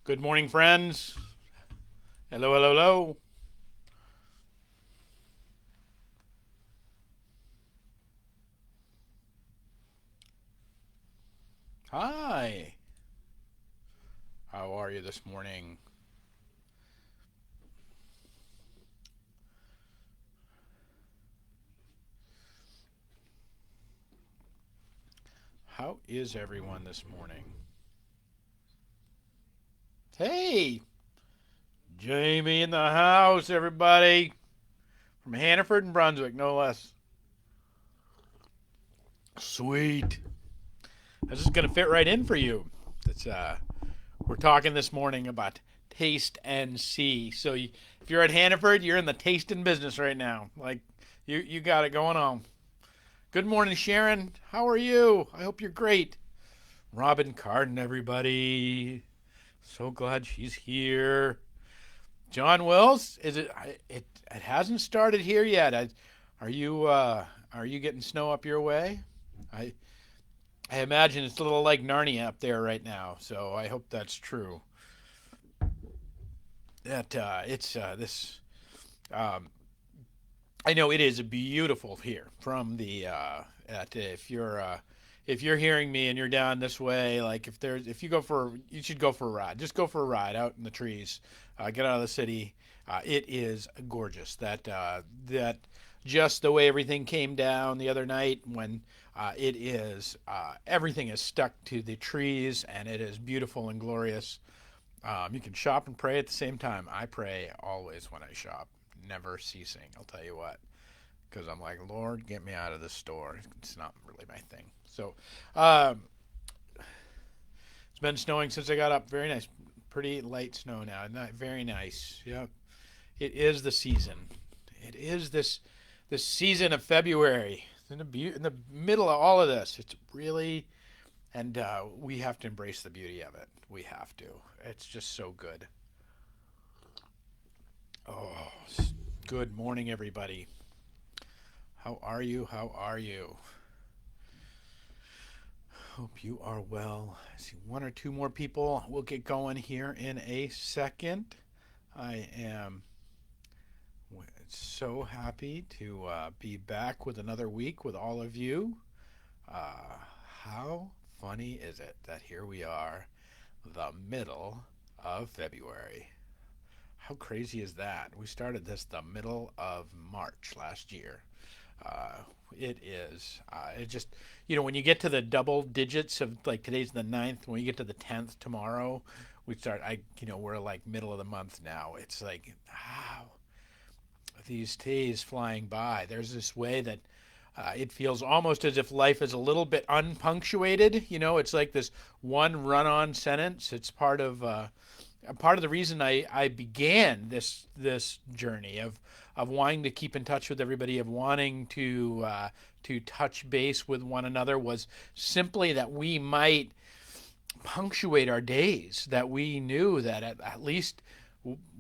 Good morning, friends. Hello, hello, hello. Hi. How are you this morning? How is everyone this morning? Hey, Jamie in the house, everybody. From Hannaford and Brunswick, no less. Sweet. This is going to fit right in for you. It's, we're talking this morning about taste and see. So if you're at Hannaford, you're in the tasting business right now. Like, you got it going on. Good morning, Sharon. How are you? I hope you're great. Robin Carden, everybody. So glad she's here. John Wills, is it? It hasn't started here yet. Are you getting snow up your way? I I imagine it's a little like Narnia up there right now. So I hope that's true. That it's this. Um, I know it is beautiful here from the if you're hearing me and you're down this way, like if you go for you should go for a ride. Just go for a ride out in the trees. Get out of the city. It is gorgeous. That just the way everything came down the other night when it is everything is stuck to the trees and it is beautiful and glorious. You can shop and pray at the same time. I pray always when I shop, never ceasing. I'll tell you what, because I'm like, Lord, get me out of this store. It's not really my thing. So, um, it's been snowing since I got up. Very nice, pretty light snow now. Not very nice. Yep, it is the season. It is this season of February. In the middle of all of this, it's really and we have to embrace the beauty of it. We have to. It's just so good. Oh, good morning, everybody. How are you? How are you? Hope you are well. I see one or two more people. We'll get going here in a second. I am so happy to be back with another week with all of you. Uh, how funny is it that here we are, the middle of February? How crazy is that? We started this the middle of March last year. Uh, it is. It just, when you get to the double digits of like today's the ninth, when you get to the 10th tomorrow, we start. We're like middle of the month now. It's like, wow, these days flying by. There's this way that it feels almost as if life is a little bit unpunctuated. It's like this one run-on sentence. It's part of the reason I began this journey of wanting to keep in touch with everybody, of wanting to touch base with one another, was simply that we might punctuate our days, that we knew that at least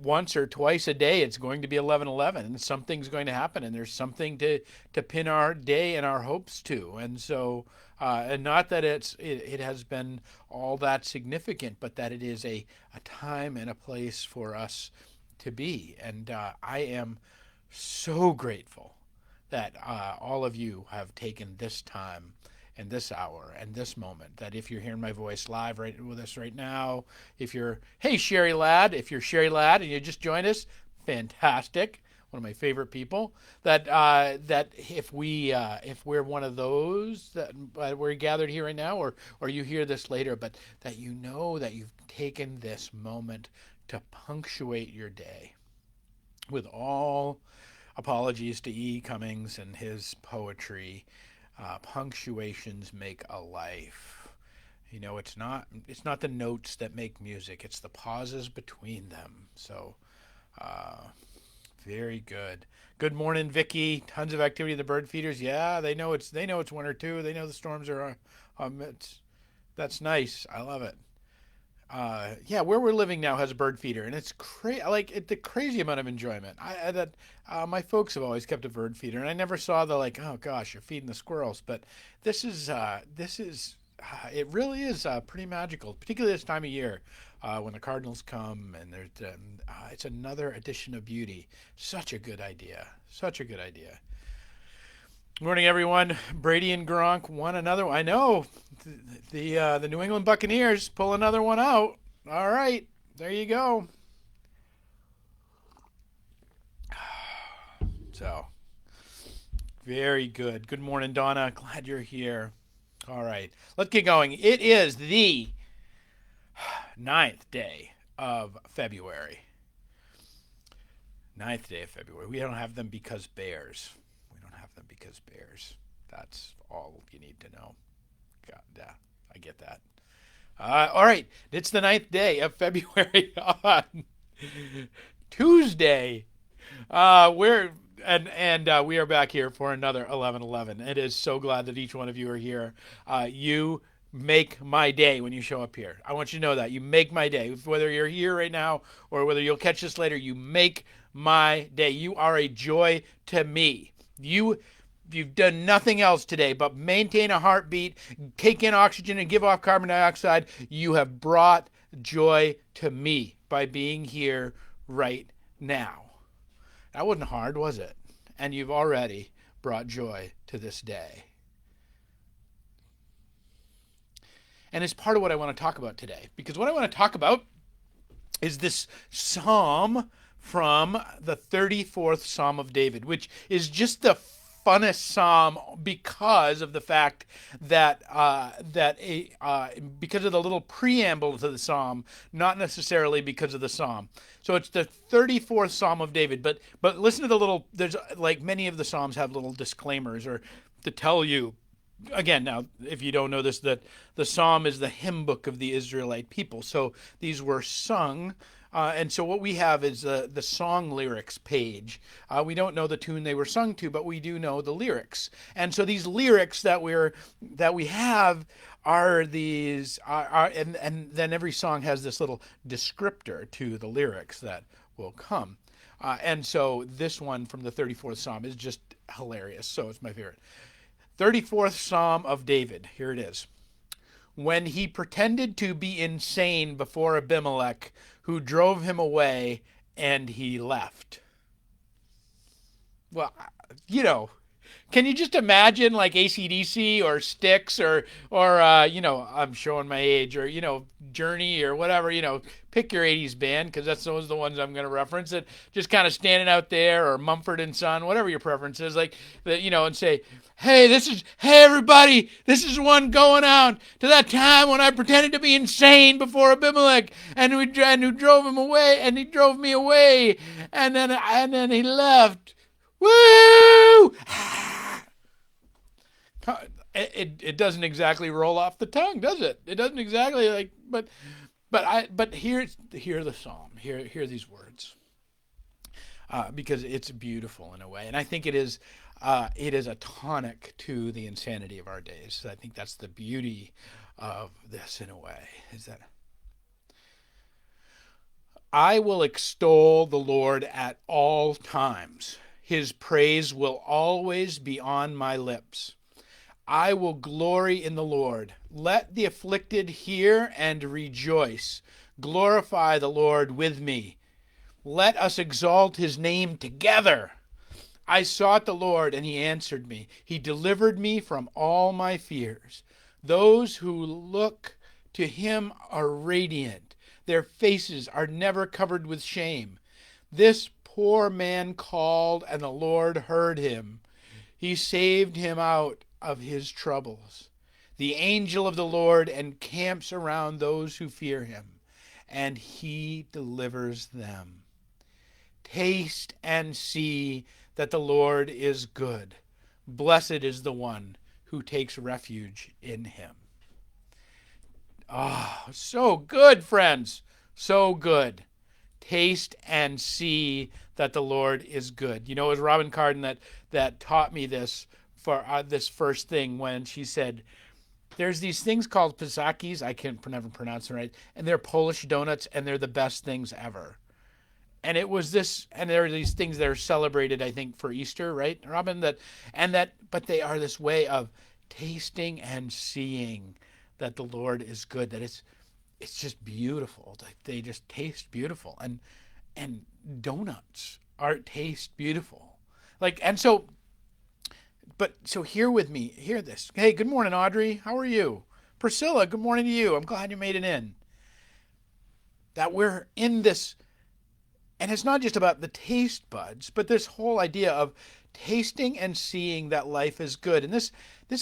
once or twice a day it's going to be 11:11 and something's going to happen and there's something to pin our day and our hopes to. And so and not that it has been all that significant, but that it is a time and a place for us to be. And I am so grateful that all of you have taken this time and this hour and this moment. That if you're hearing my voice live right with us right now, hey Sherry Ladd, if you're Sherry Ladd and you just joined us, fantastic. One of my favorite people. That if we're one of those that we're gathered here right now, or you hear this later, but that you know that you've taken this moment to punctuate your day with all apologies to E. Cummings and his poetry. Punctuations make a life. It's not the notes that make music. It's the pauses between them. So, uh, very good. Good morning, Vicky. Tons of activity at the bird feeders. Yeah, they know it's winter too. They know the storms are. That's nice. I love it. Yeah, where we're living now has a bird feeder, and it's the crazy amount of enjoyment. That my folks have always kept a bird feeder, and I never saw the like, oh gosh, you're feeding the squirrels. But this is it really is pretty magical, particularly this time of year. when the Cardinals come, and it's another edition of beauty. Such a good idea. Such a good idea. Morning, everyone. Brady and Gronk won another one. I know the New England Buccaneers pull another one out. All right, there you go. So, very good. Good morning, Donna. Glad you're here. All right, let's get going. It is the 9th day of February. 9th day of February. We don't have them because bears. We don't have them because bears. That's all you need to know. God, yeah, I get that. All right, it's the 9th day of February on Tuesday. We are back here for another 11:11. It is so glad that each one of you are here. You make my day when you show up here. I want you to know that you make my day. Whether you're here right now or whether you'll catch this later, you make my day. You are a joy to me. You've done nothing else today but maintain a heartbeat, take in oxygen, and give off carbon dioxide. You have brought joy to me by being here right now. That wasn't hard, was it? And you've already brought joy to this day. And it's part of what I want to talk about today. Because what I want to talk about is this psalm from the 34th Psalm of David, which is just the funnest psalm because of the fact that because of the little preamble to the psalm, not necessarily because of the psalm. So it's the 34th Psalm of David, but listen to the little. There's like many of the psalms have little disclaimers or to tell you. Again, now, if you don't know this, that the psalm is the hymn book of the Israelite people. So these were sung. And so what we have is the song lyrics page. We don't know the tune they were sung to, but we do know the lyrics. And so these lyrics that we have are these, and then every song has this little descriptor to the lyrics that will come. And so this one from the 34th Psalm is just hilarious. So it's my favorite. 34th Psalm of David. Here it is. When he pretended to be insane before Abimelech, who drove him away, and he left. Well, can you just imagine like AC/DC or Styx or I'm showing my age, or Journey or whatever, pick your 80s band, because those are the ones I'm going to reference, that just kind of standing out there, or Mumford and Son, whatever your preference is, like that, and say, hey everybody, this is one going out to that time when I pretended to be insane before Abimelech, and who drove him away, and he drove me away, and then he left. Woo! It doesn't exactly roll off the tongue, does it? It doesn't exactly but hear the psalm. Hear these words, because it's beautiful in a way, and I think it is a tonic to the insanity of our days. I think that's the beauty of this in a way, is that I will extol the Lord at all times. His praise will always be on my lips. I will glory in the Lord. Let the afflicted hear and rejoice. Glorify the Lord with me. Let us exalt his name together. I sought the Lord, and he answered me. He delivered me from all my fears. Those who look to him are radiant. Their faces are never covered with shame. This poor man called, and the Lord heard him. He saved him out of his troubles. The angel of the Lord encamps around those who fear him, and he delivers them. Taste and see that the Lord is good. Blessed is the one who takes refuge in him. Ah, so good, friends. So good. Taste and see that the Lord is good. It was Robin Carden that taught me this for this first thing, when she said, there's these things called Pisakis, I can never pronounce them right, and they're Polish donuts, and they're the best things ever. And it was this, and there are these things that are celebrated, I think, for Easter, right, Robin? But they are this way of tasting and seeing that the Lord is good. That it's just beautiful. Like they just taste beautiful, and donuts are taste beautiful. Like and so, but so here with me, hear this. Hey, good morning, Audrey. How are you? Priscilla, good morning to you. I'm glad you made it in. That we're in this, and it's not just about the taste buds, but this whole idea of tasting and seeing that life is good. And this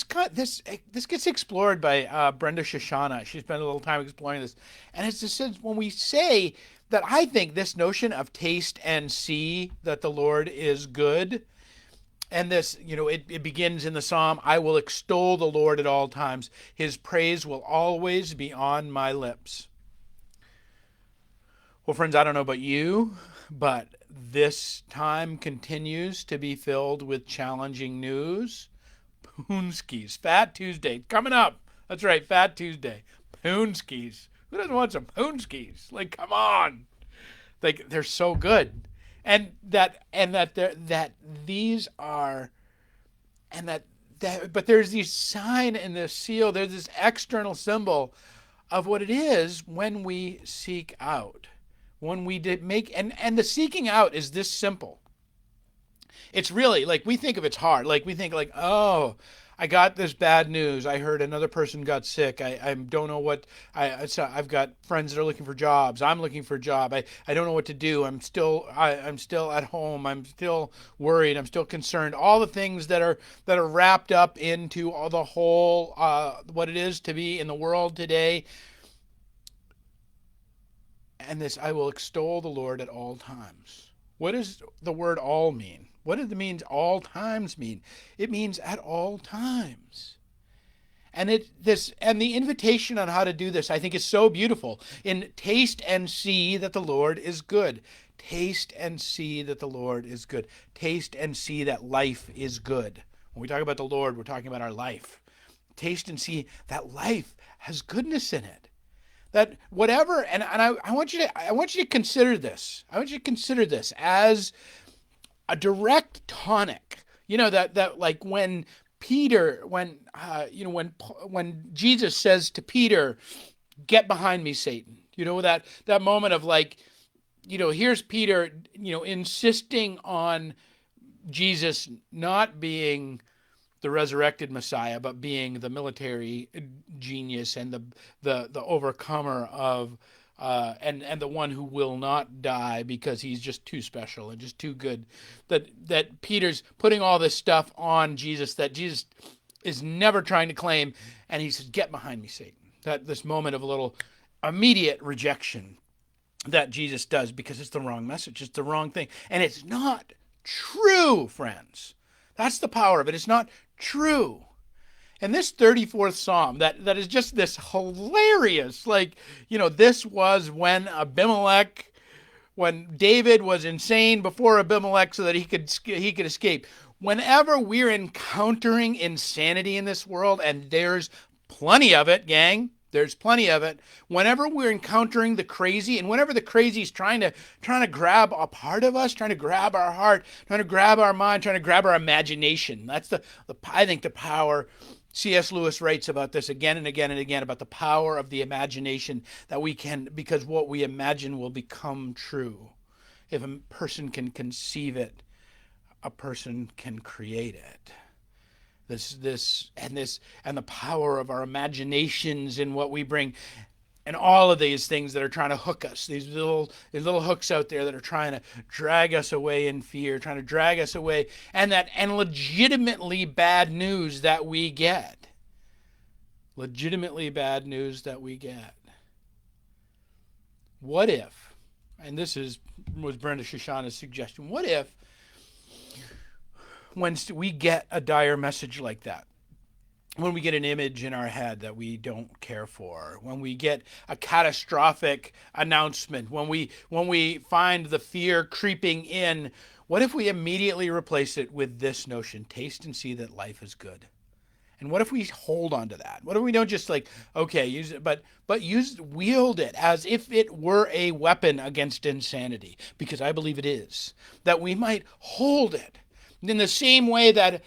gets explored by Brenda Shoshana. She spent a little time exploring this, and it's just when we say that, I think this notion of taste and see that the Lord is good, and this, it begins in the Psalm, I will extol the Lord at all times. His praise will always be on my lips. Well, friends, I don't know about you, but this time continues to be filled with challenging news. Poonskis, Fat Tuesday, coming up. That's right, Fat Tuesday. Poonskis. Who doesn't want some poonskis? Like, come on. Like, they're so good. And these are, but there's this sign and this seal, there's this external symbol of what it is when we seek out. When we did make, and the seeking out is this simple. It's really like, we think of it's hard. Like we think like, oh, I got this bad news. I heard another person got sick. I don't know what, I've got friends that are looking for jobs. I'm looking for a job. I don't know what to do. I'm still at home. I'm still worried. I'm still concerned. All the things that are wrapped up into all the whole, what it is to be in the world today. And this, I will extol the Lord at all times. What does the word all mean? What does it mean all times mean? It means at all times. And the invitation on how to do this, I think, is so beautiful. In taste and see that the Lord is good. Taste and see that the Lord is good. Taste and see that life is good. When we talk about the Lord, we're talking about our life. Taste and see that life has goodness in it. That whatever, and I want you to consider this. I want you to consider this as a direct tonic. That like when Peter, when Jesus says to Peter, "Get behind me, Satan." That moment of like, here's Peter, insisting on Jesus not being the resurrected Messiah, but being the military genius and the overcomer of and the one who will not die because he's just too special and just too good. That Peter's putting all this stuff on Jesus that Jesus is never trying to claim, and he says, "Get behind me, Satan." That this moment of a little immediate rejection that Jesus does because it's the wrong message, it's the wrong thing, and it's not true, friends. That's the power of it. It's not true. And this 34th Psalm, that is just this hilarious, this was when David was insane before Abimelech so that he could escape. Whenever we're encountering insanity in this world, and there's plenty of it, gang, there's plenty of it. Whenever we're encountering the crazy, and whenever the crazy is trying to grab a part of us, trying to grab our heart, trying to grab our mind, trying to grab our imagination. That's I think the power. C.S. Lewis writes about this again and again and again, about the power of the imagination, that we can, because what we imagine will become true. If a person can conceive it, a person can create it. And the power of our imaginations in what we bring, and all of these things that are trying to hook us, these little hooks out there that are trying to drag us away in fear, trying to drag us away, and legitimately bad news that we get. Legitimately bad news that we get. What if, and this was Brenda Shoshana's suggestion, what if when we get a dire message like that, when we get an image in our head that we don't care for, when we get a catastrophic announcement, when we find the fear creeping in, what if we immediately replace it with this notion: taste and see that life is good? And what if we hold on to that? What if we don't just use it, but wield it as if it were a weapon against insanity? Because I believe it is. That we might hold it in the same way that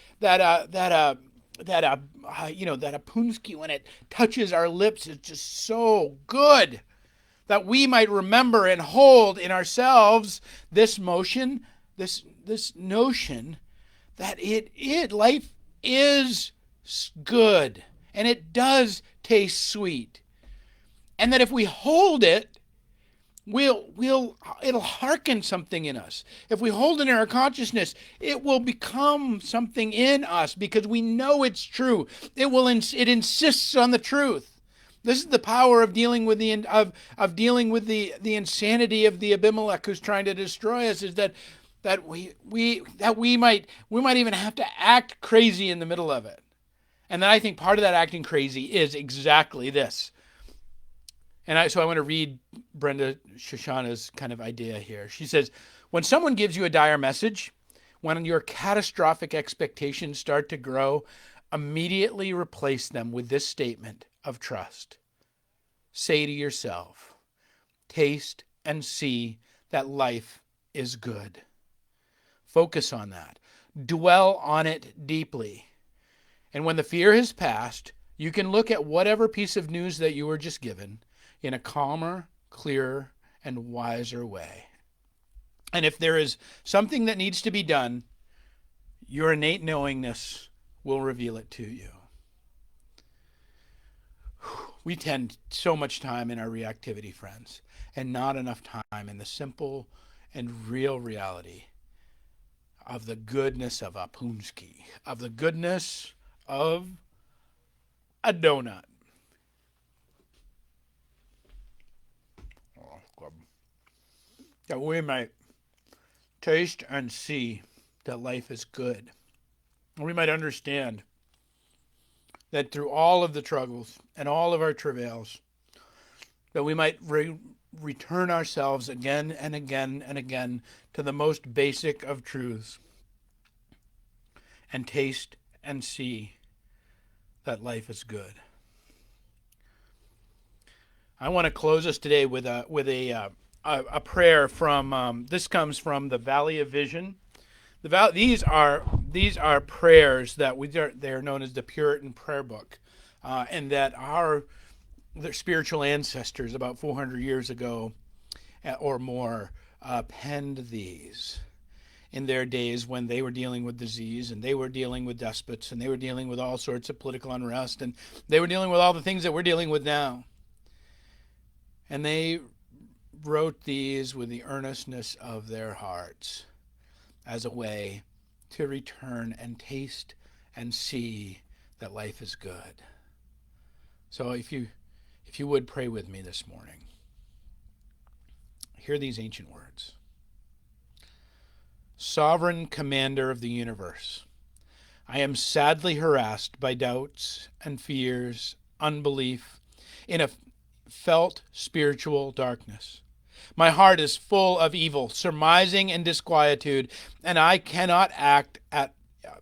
that apunski, when it touches our lips, is just so good, that we might remember and hold in ourselves this motion, this notion that life is good and it does taste sweet, and that if we hold it, it'll hearken something in us. If we hold it in our consciousness, it will become something in us because we know it's true. It insists on the truth. This is the power of dealing with the insanity of the Abimelech who's trying to destroy us, is that we might even have to act crazy in the middle of it. And then I think part of that acting crazy is exactly this. And so I want to read Brenda Shoshana's kind of idea here. She says, when someone gives you a dire message, when your catastrophic expectations start to grow, immediately replace them with this statement of trust. Say to yourself, taste and see that life is good. Focus on that. Dwell on it deeply. And when the fear has passed, you can look at whatever piece of news that you were just given in a calmer, clearer, and wiser way. And if there is something that needs to be done, your innate knowingness will reveal it to you. We tend so much time in our reactivity, friends, and not enough time in the simple and real reality of the goodness of a punski, of the goodness of a donut. That we might taste and see that life is good. And we might understand that through all of the struggles and all of our travails, that we might return ourselves again and again and again to the most basic of truths and taste and see that life is good. I want to close us today with a prayer from this comes from the Valley of Vision. These are prayers that they're known as the Puritan Prayer Book, and that their spiritual ancestors about 400 years ago or more penned these in their days when they were dealing with disease, and they were dealing with despots, and they were dealing with all sorts of political unrest, and they were dealing with all the things that we're dealing with now. And they wrote these with the earnestness of their hearts as a way to return and taste and see that life is good. So if you would pray with me this morning, hear these ancient words. Sovereign Commander of the universe, I am sadly harassed by doubts and fears, unbelief, in a felt spiritual darkness. My heart is full of evil, surmising, and disquietude, and I cannot act at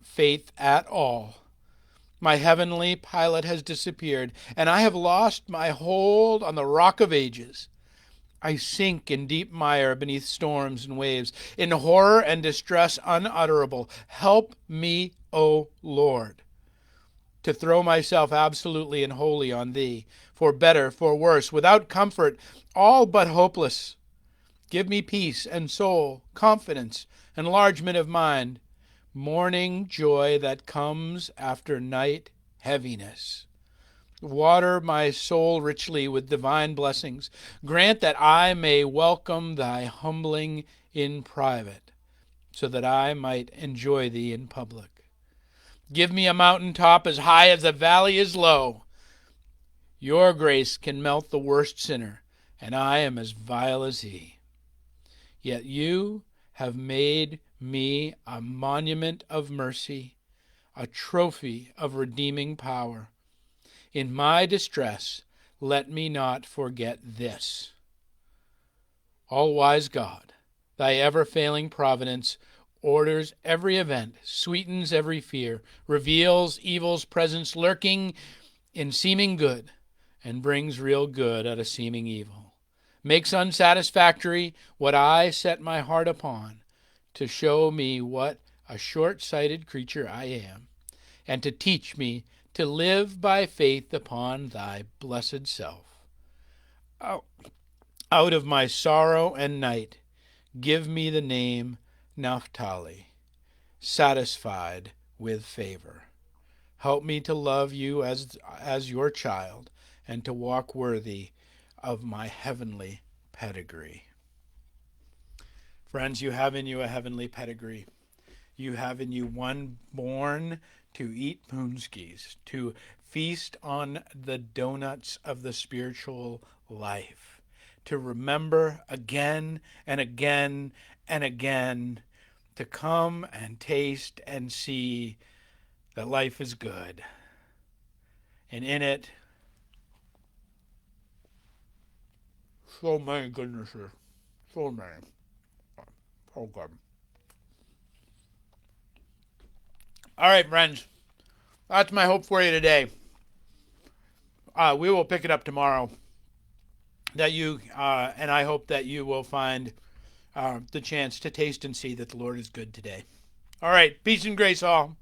faith at all. My heavenly pilot has disappeared, and I have lost my hold on the rock of ages. I sink in deep mire beneath storms and waves, in horror and distress unutterable. Help me, O Lord, to throw myself absolutely and wholly on Thee, for better, for worse, without comfort, all but hopeless. Give me peace and soul, confidence, enlargement of mind, morning joy that comes after night heaviness. Water my soul richly with divine blessings. Grant that I may welcome Thy humbling in private, so that I might enjoy Thee in public. Give me a mountaintop as high as the valley is low. Your grace can melt the worst sinner, and I am as vile as he. Yet you have made me a monument of mercy, a trophy of redeeming power. In my distress, let me not forget this. All-wise God, Thy ever-failing providence orders every event, sweetens every fear, reveals evil's presence lurking in seeming good, and brings real good out of seeming evil. Makes unsatisfactory what I set my heart upon, to show me what a short-sighted creature I am, and to teach me to live by faith upon thy blessed self. Out of my sorrow and night, give me the name Naphtali, satisfied with favor. Help me to love you as your child and to walk worthy of my heavenly pedigree. Friends, you have in you a heavenly pedigree. You have in you one born to eat poonskis, to feast on the donuts of the spiritual life, to remember again and again and again, to come and taste and see that life is good. And in it, so many goodnesses. So many. Oh, God. All right, friends. That's my hope for you today. We will pick it up tomorrow. And I hope that you will find the chance to taste and see that the Lord is good today. All right. Peace and grace, all.